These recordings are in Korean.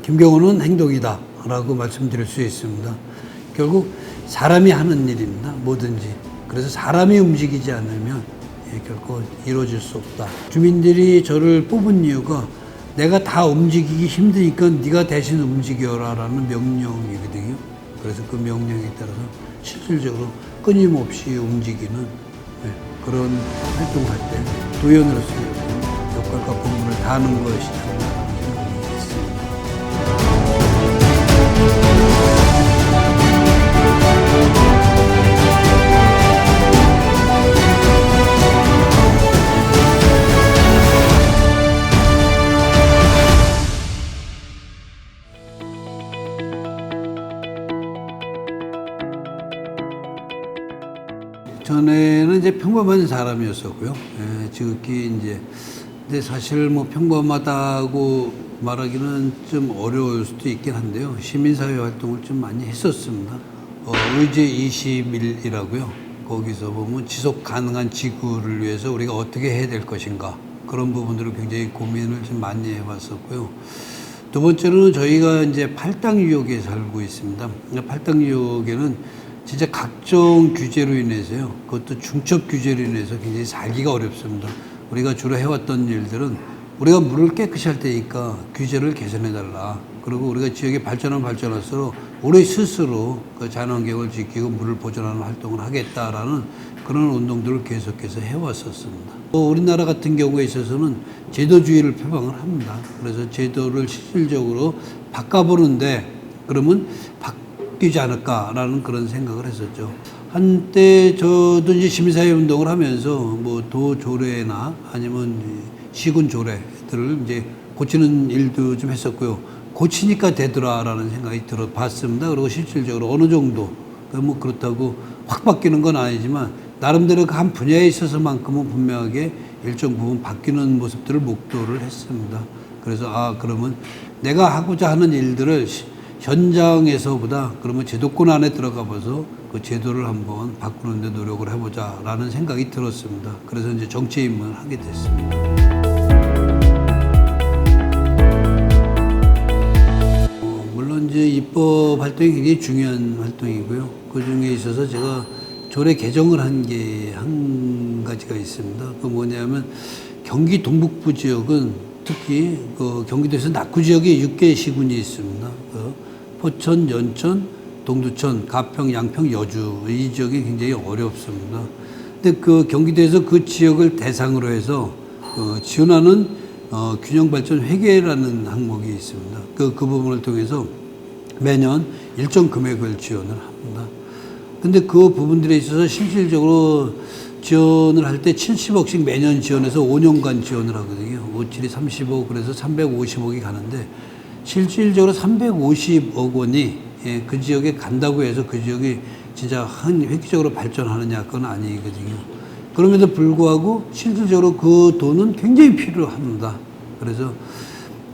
김경호는 행동이다 라고 말씀드릴 수 있습니다. 결국 사람이 하는 일입니다. 뭐든지. 그래서 사람이 움직이지 않으면 결코 이루어질 수 없다. 주민들이 저를 뽑은 이유가 내가 다 움직이기 힘드니까 네가 대신 움직여라 라는 명령이거든요. 그래서 그 명령에 따라서 실질적으로 끊임없이 움직이는 그런 활동할 때 도연으로서의 역할과 본분을 다하는 것이 당연하다는 생각이 있습니다. 전에는 이제 평범한 사람이었었고요. 지극히 이제, 근데 사실 뭐 평범하다고 말하기는 좀 어려울 수도 있긴 한데요. 시민사회 활동을 좀 많이 했었습니다. 의제 21이라고요. 거기서 보면 지속 가능한 지구를 위해서 우리가 어떻게 해야 될 것인가. 그런 부분들을 굉장히 고민을 좀 많이 해봤었고요. 두 번째로는 저희가 이제 팔당유역에 살고 있습니다. 팔당유역에는 진짜 각종 규제로 인해서요. 그것도 중첩 규제로 인해서 굉장히 살기가 어렵습니다. 우리가 주로 해왔던 일들은 우리가 물을 깨끗이 할 테니까 규제를 개선해달라. 그리고 우리가 지역이 발전하면 발전할수록 우리 스스로 그 자연환경을 지키고 물을 보존하는 활동을 하겠다라는 그런 운동들을 계속해서 해왔었습니다. 우리나라 같은 경우에 있어서는 제도주의를 표방을 합니다. 그래서 제도를 실질적으로 바꿔보는데 그러면 바뀌지 않을까라는 그런 생각을 했었죠. 한때 저도 이제 시민사회 운동을 하면서 뭐 도조례나 아니면 시군 조례들을 이제 고치는 일도 좀 했었고요. 고치니까 되더라라는 생각이 들어봤습니다. 그리고 실질적으로 어느 정도 뭐 그렇다고 확 바뀌는 건 아니지만 나름대로 그 한 분야에 있어서만큼은 분명하게 일정 부분 바뀌는 모습들을 목도를 했습니다. 그래서 그러면 내가 하고자 하는 일들을 현장에서보다 그러면 제도권 안에 들어가 봐서 그 제도를 한번 바꾸는 데 노력을 해보자라는 생각이 들었습니다. 그래서 이제 정치에 입문을 하게 됐습니다. 물론 이제 입법 활동이 굉장히 중요한 활동이고요. 그 중에 있어서 제가 조례 개정을 한 게 한 가지가 있습니다. 그 뭐냐면 경기 동북부 지역은 특히 그 경기도에서 낙후 지역에 6개 시군이 있습니다. 포천, 연천, 동두천, 가평, 양평, 여주 이 지역이 굉장히 어렵습니다. 근데 그 경기도에서 그 지역을 대상으로 해서 지원하는 균형발전 회계라는 항목이 있습니다. 그 부분을 통해서 매년 일정 금액을 지원을 합니다. 근데 그 부분들에 있어서 실질적으로 지원을 할 때 70억씩 매년 지원해서 5년간 지원을 하거든요. 57이 30억, 그래서 350억이 가는데 실질적으로 350억 원이 그 지역에 간다고 해서 그 지역이 진짜 획기적으로 발전하느냐 그건 아니거든요. 그럼에도 불구하고 실질적으로 그 돈은 굉장히 필요합니다. 그래서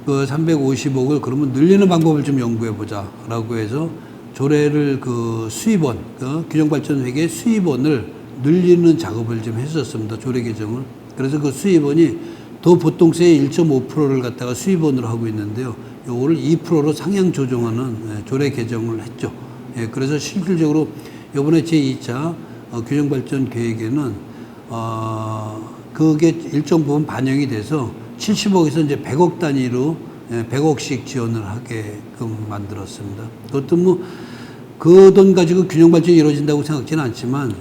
그 350억을 그러면 늘리는 방법을 좀 연구해 보자라고 해서 조례를 그 수입원, 그 균형발전회계 수입원을 늘리는 작업을 좀 했었습니다. 조례 개정을. 그래서 그 수입원이 도보통세의 1.5%를 갖다가 수입원으로 하고 있는데요. 요거를 2%로 상향 조정하는 조례 개정을 했죠. 그래서 실질적으로 이번에 제2차 균형발전 계획에는 그게 일정 부분 반영이 돼서 70억에서 이제 100억 단위로 100억씩 지원을 하게끔 만들었습니다. 그것도 뭐 그 돈 가지고 균형 발전이 이루어진다고 생각지는 않지만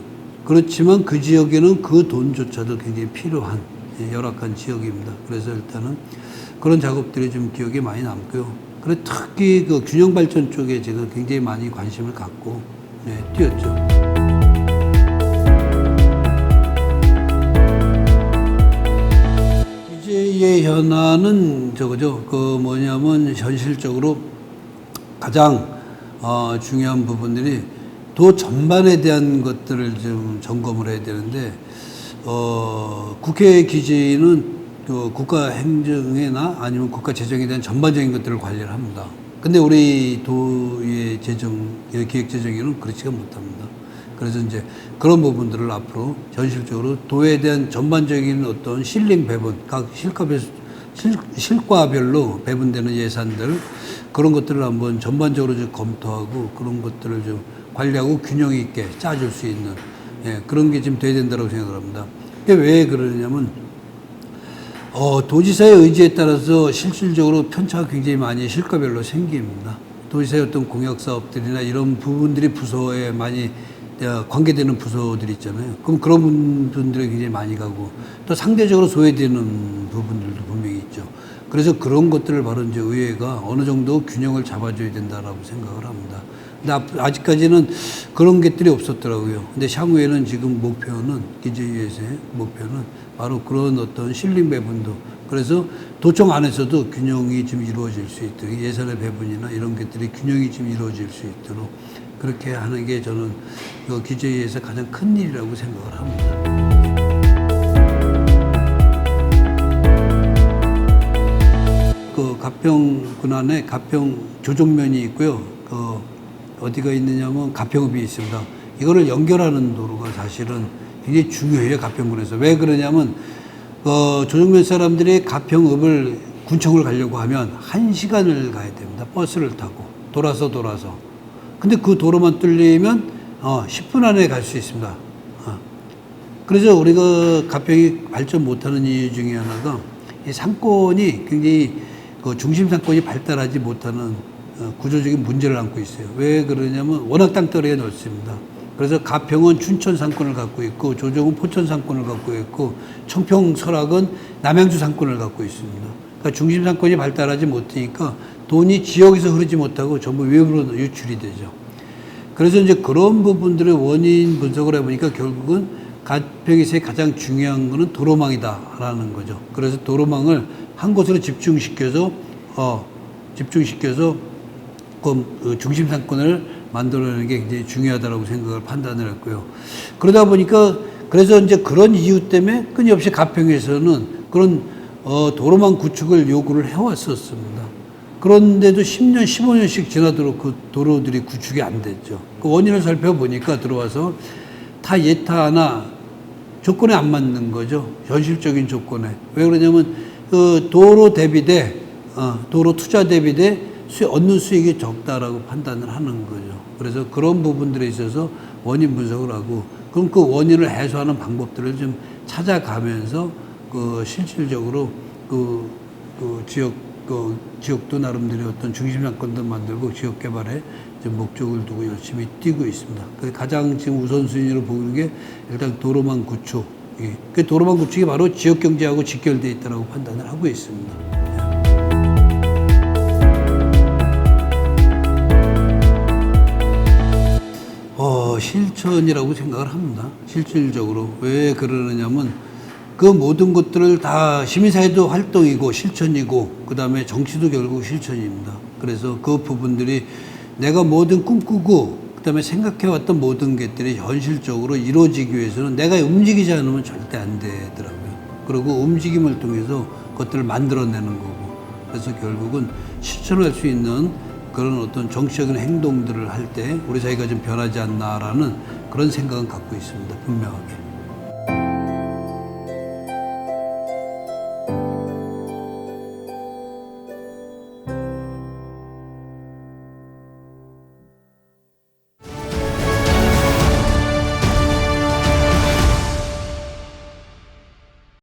그렇지만 그 지역에는 그 돈조차도 굉장히 필요한 열악한 지역입니다. 그래서 일단은 그런 작업들이 좀 기억에 많이 남고요. 그래 특히 그 균형 발전 쪽에 제가 굉장히 많이 관심을 갖고 뛰었죠. 이제의 현안은 저거죠. 그 뭐냐면 현실적으로 가장 중요한 부분들이 도 전반에 대한 것들을 좀 점검을 해야 되는데 국회 기재는 그 국가 행정이나 아니면 국가 재정에 대한 전반적인 것들을 관리를 합니다. 근데 우리 도의 기획 재정에는 그렇지가 못합니다. 그래서 이제 그런 부분들을 앞으로 현실적으로 도에 대한 전반적인 어떤 실링 배분, 각 실과별로 배분되는 예산들 그런 것들을 한번 전반적으로 좀 검토하고 그런 것들을 좀 관리하고 균형 있게 짜줄 수 있는 그런 게 지금 돼야 된다고 생각합니다. 왜 그러냐면 도지사의 의지에 따라서 실질적으로 편차가 굉장히 많이 실과별로 생깁니다. 도지사의 어떤 공약 사업들이나 이런 부분들이 부서에 많이 관계되는 부서들이 있잖아요. 그럼 그런 분들이 굉장히 많이 가고 또 상대적으로 소외되는 부분들도 분명히 있죠. 그래서 그런 것들을 바로 이제 의회가 어느 정도 균형을 잡아줘야 된다라고 생각을 합니다. 근데 아직까지는 그런 것들이 없었더라고요. 근데 향후에는 지금 목표는 기재위에서의 목표는 바로 그런 어떤 실링 배분도 그래서 도청 안에서도 균형이 좀 이루어질 수 있도록 예산의 배분이나 이런 것들이 균형이 좀 이루어질 수 있도록 그렇게 하는 게 저는 그 기재위에서 가장 큰 일이라고 생각을 합니다. 그 가평 군안에 가평 조정면이 있고요. 어디가 있느냐면 가평읍이 있습니다. 이거를 연결하는 도로가 사실은 굉장히 중요해요. 가평군에서. 왜 그러냐면 조정면 사람들이 가평읍을 군청을 가려고 하면 1시간을 가야 됩니다. 버스를 타고 돌아서. 근데 그 도로만 뚫리면 10분 안에 갈 수 있습니다. 그래서 우리가 가평이 발전 못하는 이유 중에 하나가 이 상권이 굉장히 그 중심 상권이 발달하지 못하는 구조적인 문제를 안고 있어요. 왜 그러냐면 워낙 땅덩어리가 넓습니다. 그래서 가평은 춘천 상권을 갖고 있고 조정은 포천 상권을 갖고 있고 청평 설악은 남양주 상권을 갖고 있습니다. 그러니까 중심 상권이 발달하지 못하니까 돈이 지역에서 흐르지 못하고 전부 외부로 유출이 되죠. 그래서 이제 그런 부분들의 원인 분석을 해보니까 결국은 가평에서의 가장 중요한 거는 도로망이다라는 거죠. 그래서 도로망을 한 곳으로 집중시켜서 그 중심 상권을 만들어내는 게 굉장히 중요하다고 생각을 판단을 했고요. 그러다 보니까 그래서 이제 그런 이유 때문에 끊임없이 가평에서는 그런 도로망 구축을 요구를 해왔었습니다. 그런데도 10년, 15년씩 지나도록 그 도로들이 구축이 안 됐죠. 그 원인을 살펴보니까 들어와서 다 예타나 조건에 안 맞는 거죠. 현실적인 조건에. 왜 그러냐면 그 도로 대비대, 도로 투자 대비대 얻는 수익이 적다라고 판단을 하는 거죠. 그래서 그런 부분들에 있어서 원인 분석을 하고 그럼 그 원인을 해소하는 방법들을 좀 찾아가면서 그 실질적으로 그 지역도 나름대로 어떤 중심 상권도 만들고 지역 개발에 좀 목적을 두고 열심히 뛰고 있습니다. 가장 지금 우선순위로 보는 게 일단 도로망 구축. 그 도로망 구축이 바로 지역 경제하고 직결되어 있다고 판단을 하고 있습니다. 실천이라고 생각을 합니다. 실질적으로. 왜 그러느냐면 그 모든 것들을 다 시민사회도 활동이고 실천이고 그 다음에 정치도 결국 실천입니다. 그래서 그 부분들이 내가 뭐든 꿈꾸고 그 다음에 생각해왔던 모든 것들이 현실적으로 이루어지기 위해서는 내가 움직이지 않으면 절대 안 되더라고요. 그리고 움직임을 통해서 그것들을 만들어내는 거고 그래서 결국은 실천할 수 있는 그런 어떤 정치적인 행동들을 할 때 우리 사회가 좀 변하지 않나라는 그런 생각은 갖고 있습니다. 분명하게.